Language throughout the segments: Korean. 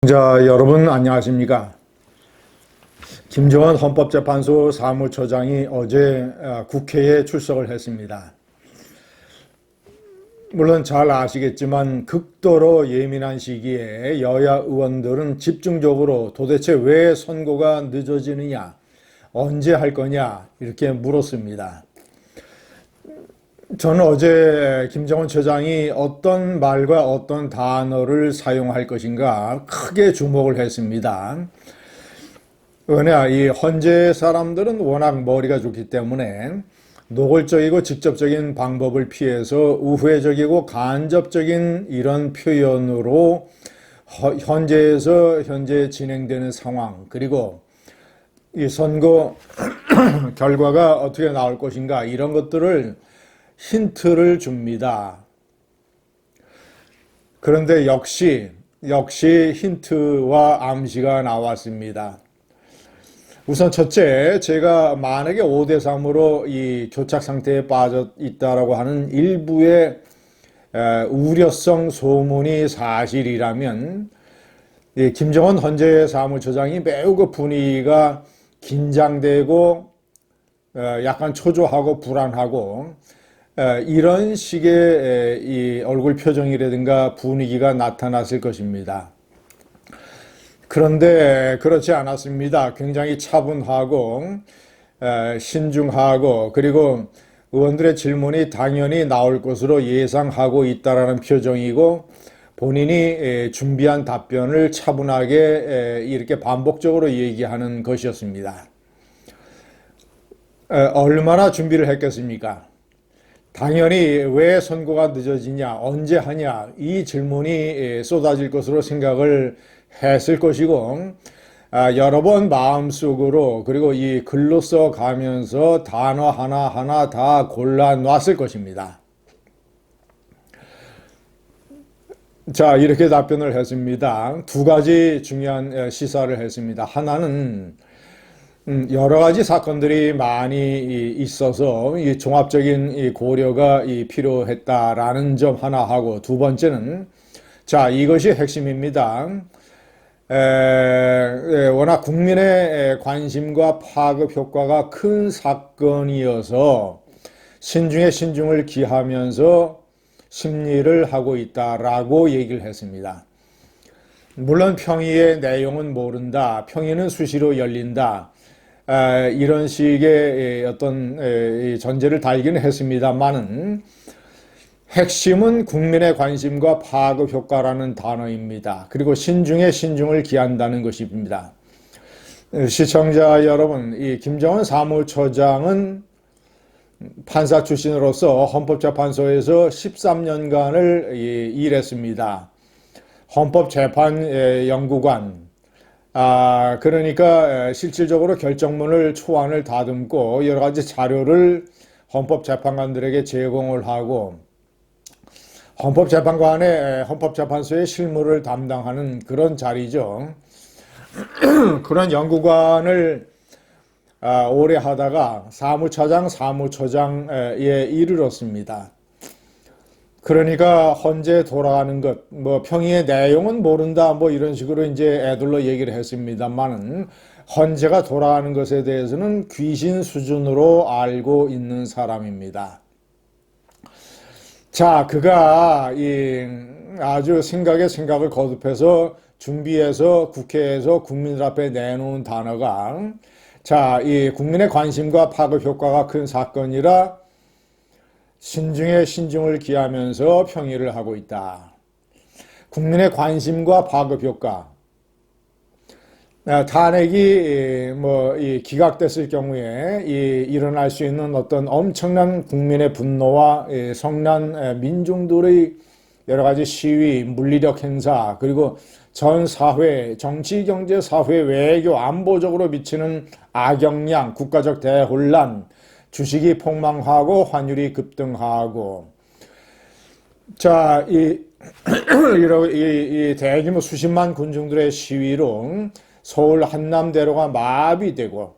자, 여러분 안녕하십니까? 김정은 헌법재판소 사무처장이 어제 국회에 출석을 했습니다. 물론 잘 아시겠지만 극도로 예민한 시기에 여야 의원들은 집중적으로 도대체 왜 선고가 늦어지느냐, 언제 할 거냐 이렇게 물었습니다. 저는 어제 김정은 처장이 어떤 말과 어떤 단어를 사용할 것인가 크게 주목을 했습니다. 왜냐, 이 헌재 사람들은 워낙 머리가 좋기 때문에 노골적이고 직접적인 방법을 피해서 우회적이고 간접적인 이런 표현으로 현재에서 현재 진행되는 상황, 그리고 이 선거 결과가 어떻게 나올 것인가 이런 것들을 힌트를 줍니다. 그런데 역시 힌트와 암시가 나왔습니다. 우선 첫째, 제가 만약에 5대3으로 이 교착 상태에 빠져 있다라고 하는 일부의 우려성 소문이 사실이라면 김정은 헌재 사무처장이 매우 그 분위기가 긴장되고 약간 초조하고 불안하고 이런 식의 이 얼굴 표정이라든가 분위기가 나타났을 것입니다. 그런데 그렇지 않았습니다. 굉장히 차분하고 신중하고, 그리고 의원들의 질문이 당연히 나올 것으로 예상하고 있다라는 표정이고, 본인이 준비한 답변을 차분하게 이렇게 반복적으로 얘기하는 것이었습니다. 얼마나 준비를 했겠습니까? 당연히 왜 선고가 늦어지냐, 언제 하냐, 이 질문이 쏟아질 것으로 생각을 했을 것이고, 여러 번 마음속으로, 그리고 이 글로 써가면서 단어 하나하나 다 골라놨을 것입니다. 자, 이렇게 답변을 했습니다. 두 가지 중요한 시사를 했습니다. 하나는 여러 가지 사건들이 많이 있어서 이 종합적인 이 고려가 필요했다라는 점 하나 하고, 두 번째는 자, 이것이 핵심입니다. 워낙 국민의 관심과 파급 효과가 큰 사건이어서 신중에 신중을 기하면서 심리를 하고 있다라고 얘기를 했습니다. 물론 평의의 내용은 모른다, 평의는 수시로 열린다, 이런 식의 어떤 전제를 달기는 했습니다만은 핵심은 국민의 관심과 파급 효과라는 단어입니다. 그리고 신중에 신중을 기한다는 것입니다. 시청자 여러분, 이 김정은 사무처장은 판사 출신으로서 헌법재판소에서 13년간을 일했습니다. 헌법재판연구관, 그러니까 실질적으로 결정문을 초안을 다듬고 여러 가지 자료를 헌법재판관들에게 제공을 하고 헌법재판소의 실무를 담당하는 그런 자리죠. 그런 연구관을 오래 하다가 사무처장에 이르렀습니다. 그러니까 헌재 돌아가는 것, 뭐 평의의 내용은 모른다, 뭐 이런 식으로 이제 애들로 얘기를 했습니다만은 헌재가 돌아가는 것에 대해서는 귀신 수준으로 알고 있는 사람입니다. 자, 그가 아주 생각을 거듭해서 준비해서 국회에서 국민들 앞에 내놓은 단어가, 자, 이 국민의 관심과 파급 효과가 큰 사건이라 신중에 신중을 기하면서 평의를 하고 있다. 국민의 관심과 파급 효과. 탄핵이 기각됐을 경우에 일어날 수 있는 어떤 엄청난 국민의 분노와 성난 민중들의 여러 가지 시위, 물리력 행사, 그리고 전 사회, 정치, 경제, 사회, 외교, 안보적으로 미치는 악영향, 국가적 대혼란, 주식이 폭망하고 환율이 급등하고, 자, 이 대규모 수십만 군중들의 시위로 서울 한남대로가 마비되고,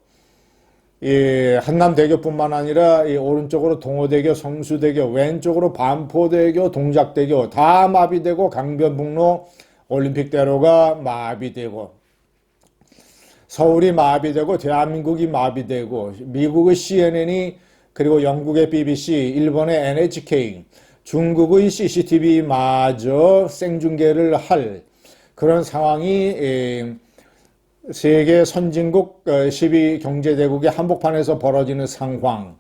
이 한남대교뿐만 아니라 이 오른쪽으로 동호대교, 성수대교, 왼쪽으로 반포대교, 동작대교 다 마비되고, 강변북로 올림픽대로가 마비되고 서울이 마비되고 대한민국이 마비되고 미국의 CNN이 그리고 영국의 BBC, 일본의 NHK, 중국의 CCTV마저 생중계를 할 그런 상황이 세계 선진국 12경제대국의 한복판에서 벌어지는 상황,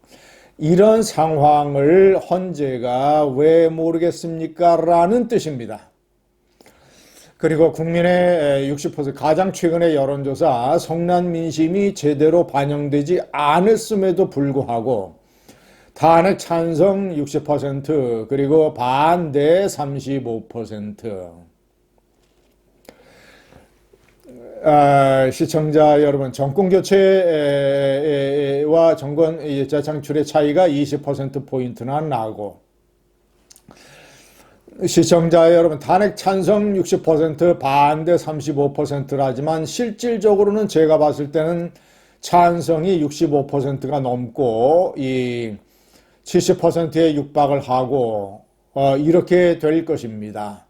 이런 상황을 헌재가 왜 모르겠습니까? 라는 뜻입니다. 그리고 국민의 60%, 가장 최근의 여론조사 성난 민심이 제대로 반영되지 않았음에도 불구하고 탄핵 찬성 60%, 그리고 반대 35%. 시청자 여러분, 정권 교체와 정권 재창출의 차이가 20%포인트나 나고, 시청자 여러분, 탄핵 찬성 60%, 반대 35%라지만 실질적으로는 제가 봤을 때는 찬성이 65%가 넘고 이 70%에 육박을 하고 이렇게 될 것입니다.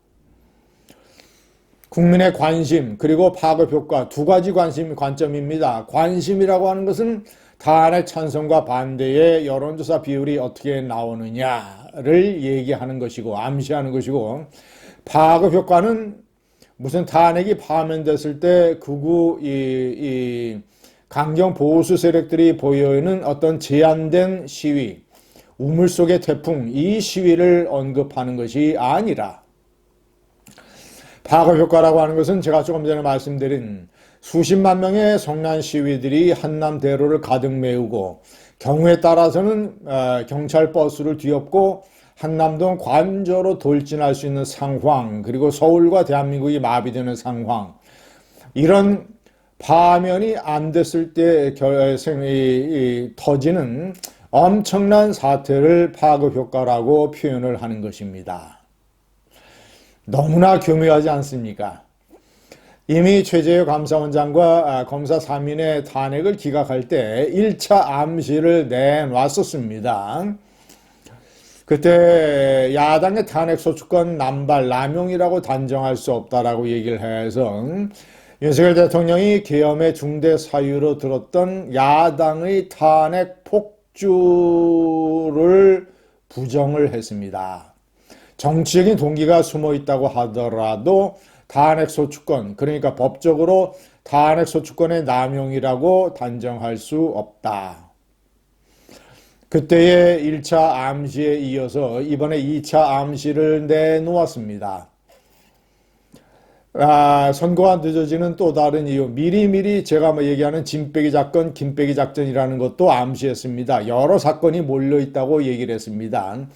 국민의 관심 그리고 파급 효과, 두 가지 관점입니다. 관심이라고 하는 것은 탄핵 찬성과 반대의 여론조사 비율이 어떻게 나오느냐를 얘기하는 것이고 암시하는 것이고, 파급 효과는 무슨 탄핵이 파면됐을 때 극우 이 강경 보수 세력들이 보여있는 어떤 제한된 시위, 우물 속의 태풍, 이 시위를 언급하는 것이 아니라, 파급 효과라고 하는 것은 제가 조금 전에 말씀드린 수십만 명의 성난 시위들이 한남대로를 가득 메우고, 경우에 따라서는 경찰 버스를 뒤엎고 한남동 관저로 돌진할 수 있는 상황, 그리고 서울과 대한민국이 마비되는 상황, 이런 파면이 안 됐을 때 터지는 엄청난 사태를 파급 효과라고 표현을 하는 것입니다. 너무나 교묘하지 않습니까? 이미 최재형 감사원장과 검사 3인의 탄핵을 기각할 때 1차 암시를 내놨었습니다. 그때 야당의 탄핵 소추권 남발, 남용이라고 단정할 수 없다라고 얘기를 해서 윤석열 대통령이 계엄의 중대 사유로 들었던 야당의 탄핵 폭주를 부정을 했습니다. 정치적인 동기가 숨어 있다고 하더라도 탄핵 소추권, 그러니까 법적으로 탄핵 소추권의 남용이라고 단정할 수 없다. 그때의 1차 암시에 이어서 이번에 2차 암시를 내놓았습니다. 선거가 늦어지는 또 다른 이유, 미리미리 제가 얘기하는 짐빼기 작전, 김빼기 작전이라는 것도 암시했습니다. 여러 사건이 몰려있다고 얘기를 했습니다.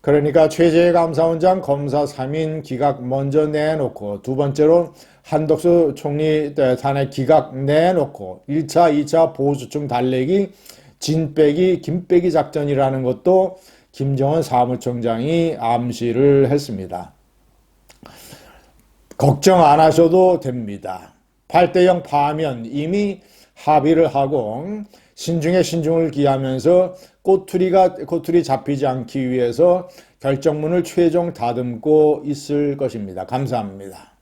그러니까 최재형 감사원장 검사 3인 기각 먼저 내놓고, 두 번째로 한덕수 총리 탄핵 기각 내놓고 1차, 2차 보수층 달래기, 진빼기, 김빼기 작전이라는 것도 김정은 사무총장이 암시를 했습니다. 걱정 안 하셔도 됩니다. 8대0 파면 이미 합의를 하고 신중에 신중을 기하면서 꼬투리 잡히지 않기 위해서 결정문을 최종 다듬고 있을 것입니다. 감사합니다.